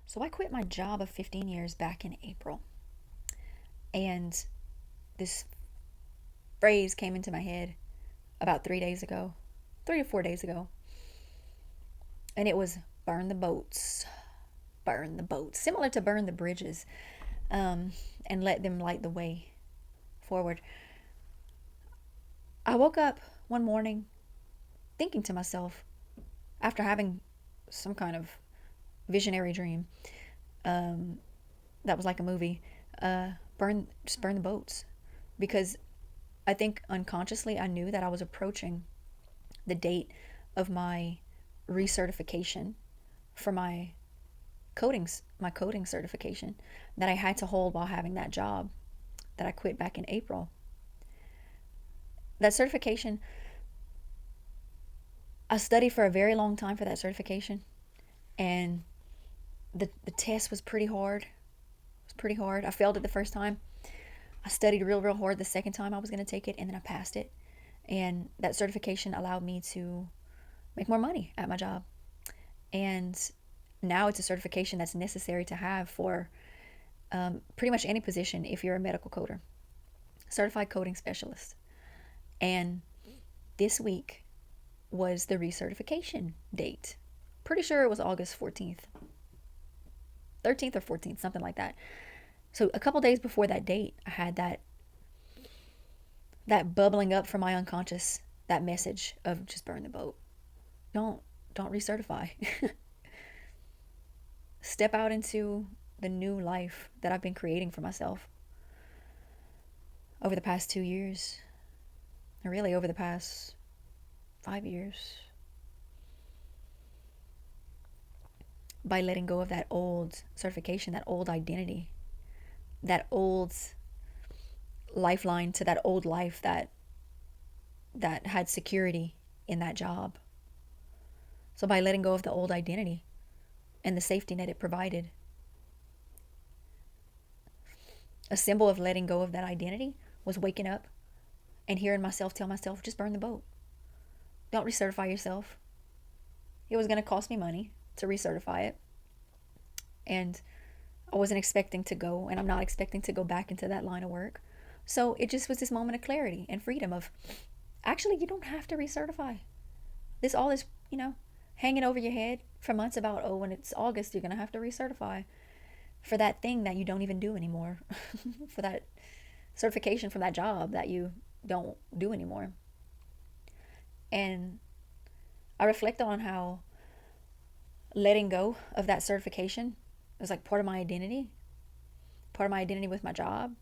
So I quit my job of 15 years back in April. And this phrase came into my head about 3 days ago, 3 to 4 days ago. And it was burn the boats, burn the boats, similar to burn the bridges, and let them light the way forward. I woke up one morning thinking to myself, after having some kind of visionary dream, um, that was like a movie, just burn the boats. Because I think unconsciously I knew that I was approaching the date of my recertification for my coding certification that I had to hold while having that job that I quit back in April. That certification, I studied for a very long time for that certification, and the test was pretty hard. It was pretty hard. I failed it the first time. I studied real hard the second time I was going to take it, and then I passed it. And that certification allowed me to make more money at my job. And now it's a certification that's necessary to have for pretty much any position if you're a medical coder, certified coding specialist. And this week was the recertification date. Pretty sure it was August 14th, 13th or 14th, something like that. So a couple days before that date, I had that bubbling up from my unconscious, that message of just burn the boat. Don't don't recertify. Step out into the new life that I've been creating for myself over the past 2 years, or really over the past 5 years, by letting go of that old certification, that old identity, that old lifeline to that old life that had security in that job. So by letting go of the old identity and the safety net it provided, a symbol of letting go of that identity was waking up and hearing myself tell myself, just burn the boat. Don't recertify yourself. It was going to cost me money to recertify it. And I wasn't expecting to go, and I'm not expecting to go back into that line of work. So it just was this moment of clarity and freedom of, actually, you don't have to recertify. All this, hanging over your head for months about, oh, when it's August, you're going to have to recertify for that thing that you don't even do anymore, for that certification from that job that you don't do anymore. And I reflect on how letting go of that certification was like part of my identity, part of my identity with my job,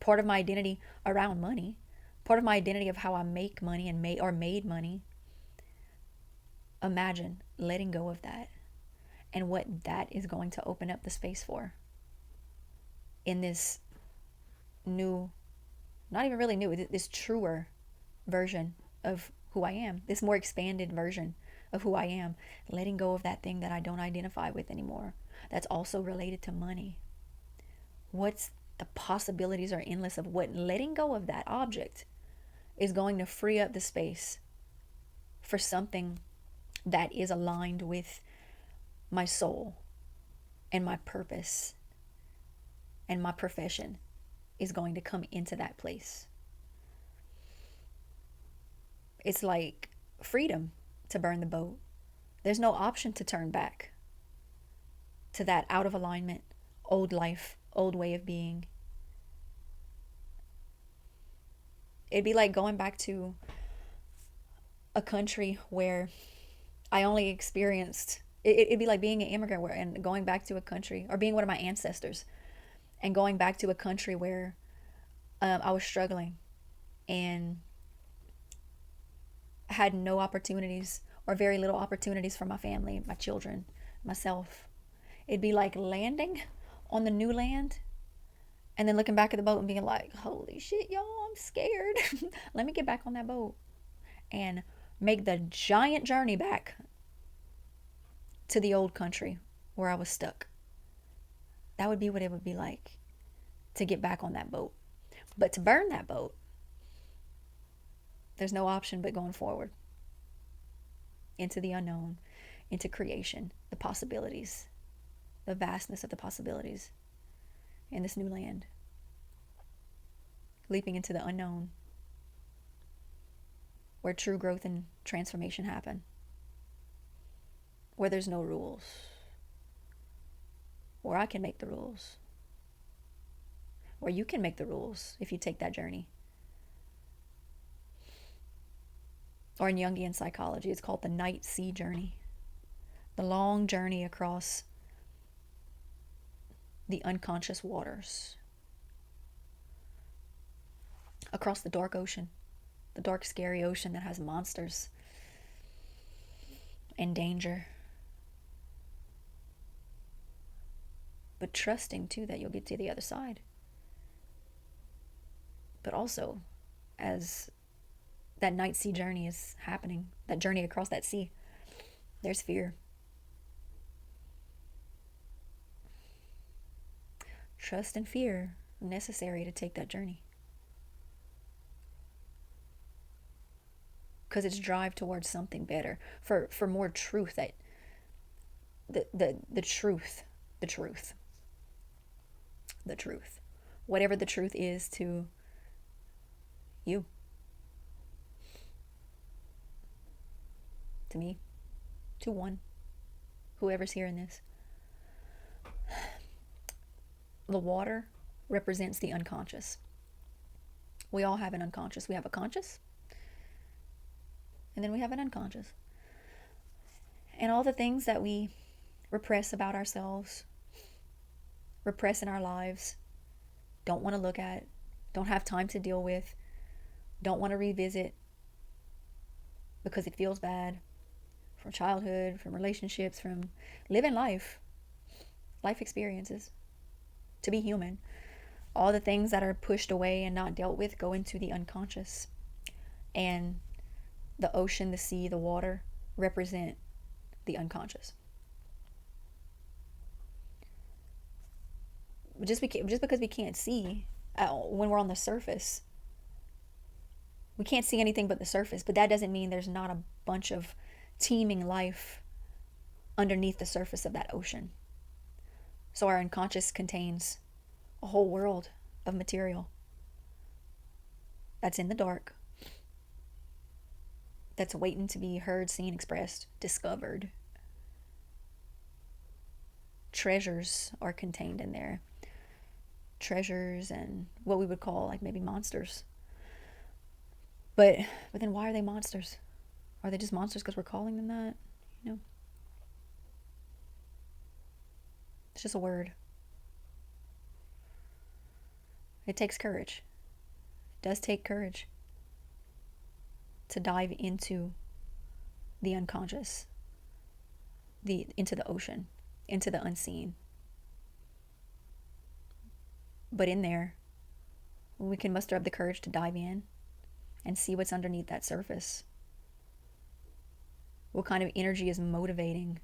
part of my identity around money, part of my identity of how I make money and made money. Imagine letting go of that and what that is going to open up the space for in this new, not even really new, this truer version of who I am, this more expanded version of who I am, letting go of that thing that I don't identify with anymore. That's also related to money. What's the possibilities are endless of what letting go of that object is going to free up the space for something that is aligned with my soul and my purpose and my profession is going to come into that place. It's like freedom to burn the boat. There's no option to turn back to that out of alignment, old life, old way of being. It'd be like going back to a country where I only experienced, it'd be like being an immigrant and going back to a country, or being one of my ancestors and going back to a country where I was struggling and had no opportunities or very little opportunities for my family, my children, myself. It'd be like landing on the new land and then looking back at the boat and being like, holy shit, y'all, I'm scared. Let me get back on that boat and make the giant journey back to the old country where I was stuck. That would be what it would be like to get back on that boat. But to burn that boat, there's no option but going forward into the unknown, into creation, the possibilities. the vastness of the possibilities in this new land, leaping into the unknown, where true growth and transformation happen, where there's no rules, where I can make the rules, where you can make the rules if you take that journey. Or in Jungian psychology, it's called the night sea journey, the long journey across the unconscious waters, across the dark ocean, the dark, scary ocean that has monsters and danger. But trusting too that you'll get to the other side. But also, as that night sea journey is happening, that journey across that sea, there's fear. Trust and fear are necessary to take that journey. Because it's drive towards something better, for more truth, that the truth, whatever the truth is to you, to me, to one, whoever's hearing this. The water represents the unconscious. We all have an unconscious. We have a conscious, and then we have an unconscious. And all the things that we repress about ourselves, repress in our lives, don't want to look at, don't have time to deal with, don't want to revisit because it feels bad, from childhood, from relationships, from living life experiences, to be human. All the things that are pushed away and not dealt with go into the unconscious. And the ocean, the sea, the water represent the unconscious. Just because we can't see when we're on the surface, we can't see anything but the surface, but that doesn't mean there's not a bunch of teeming life underneath the surface of that ocean. So our unconscious contains a whole world of material that's in the dark, that's waiting to be heard, seen, expressed, discovered. Treasures are contained in there. Treasures and what we would call like maybe monsters. But then why are they monsters? Are they just monsters because we're calling them that? You know? It's just a word. It takes courage. It does take courage to dive into the unconscious, into the ocean, into the unseen. But in there, we can muster up the courage to dive in and see what's underneath that surface. What kind of energy is motivating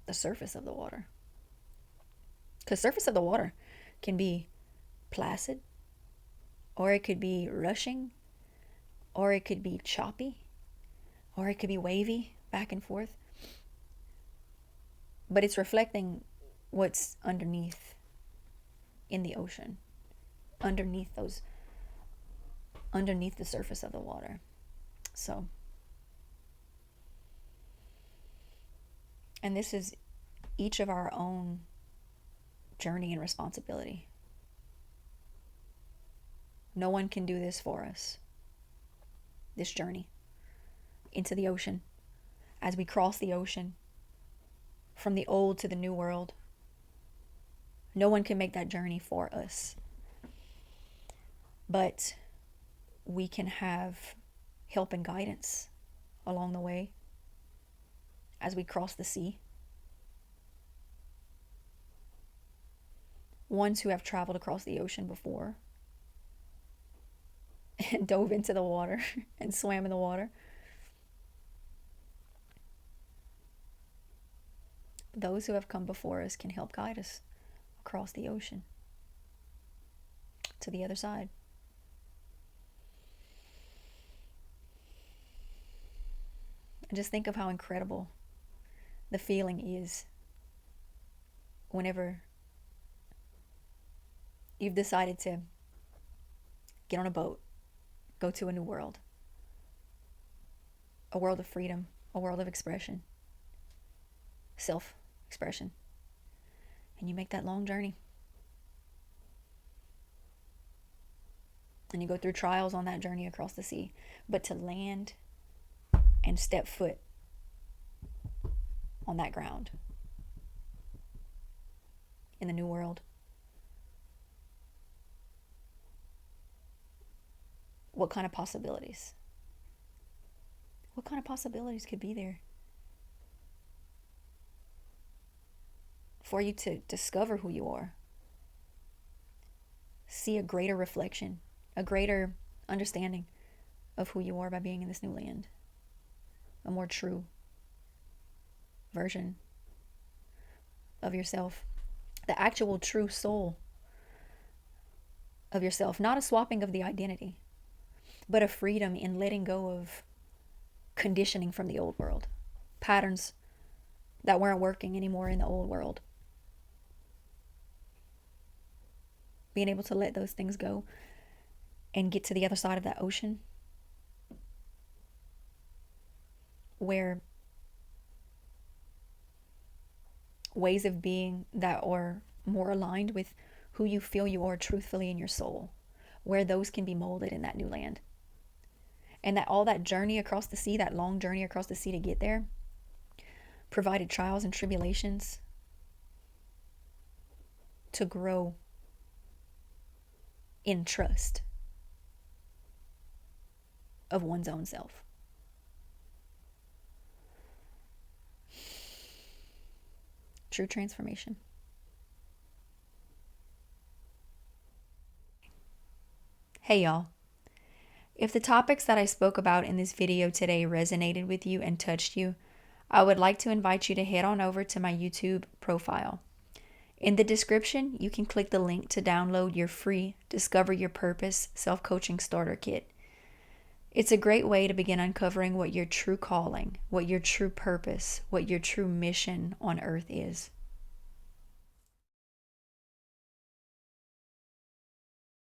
the surface of the water? Because surface of the water can be placid, or it could be rushing, or it could be choppy, or it could be wavy back and forth. But it's reflecting what's underneath in the ocean, underneath the surface of the water. So, and this is each of our own journey and responsibility. No one can do this for us. This journey into the ocean, as we cross the ocean from the old to the new world. No one can make that journey for us. But we can have help and guidance along the way as we cross the sea. Ones who have traveled across the ocean before and dove into the water and swam in the water. Those who have come before us can help guide us across the ocean to the other side. And just think of how incredible the feeling is whenever you've decided to get on a boat, go to a new world, a world of freedom, a world of expression, self-expression. And you make that long journey. And you go through trials on that journey across the sea. But to land and step foot on that ground in the new world, what kind of possibilities? What kind of possibilities could be there for you to discover who you are? See a greater reflection, a greater understanding of who you are by being in this new land. A more true version of yourself. The actual true soul of yourself. Not a swapping of the identity, but a freedom in letting go of conditioning from the old world. Patterns that weren't working anymore in the old world. Being able to let those things go and get to the other side of that ocean where ways of being that are more aligned with who you feel you are truthfully in your soul, where those can be molded in that new land. And that all that journey across the sea, that long journey across the sea to get there, provided trials and tribulations to grow in trust of one's own self. True transformation. Hey y'all. If the topics that I spoke about in this video today resonated with you and touched you, I would like to invite you to head on over to my YouTube profile. In the description, you can click the link to download your free Discover Your Purpose Self-Coaching Starter Kit. It's a great way to begin uncovering what your true calling, what your true purpose, what your true mission on earth is.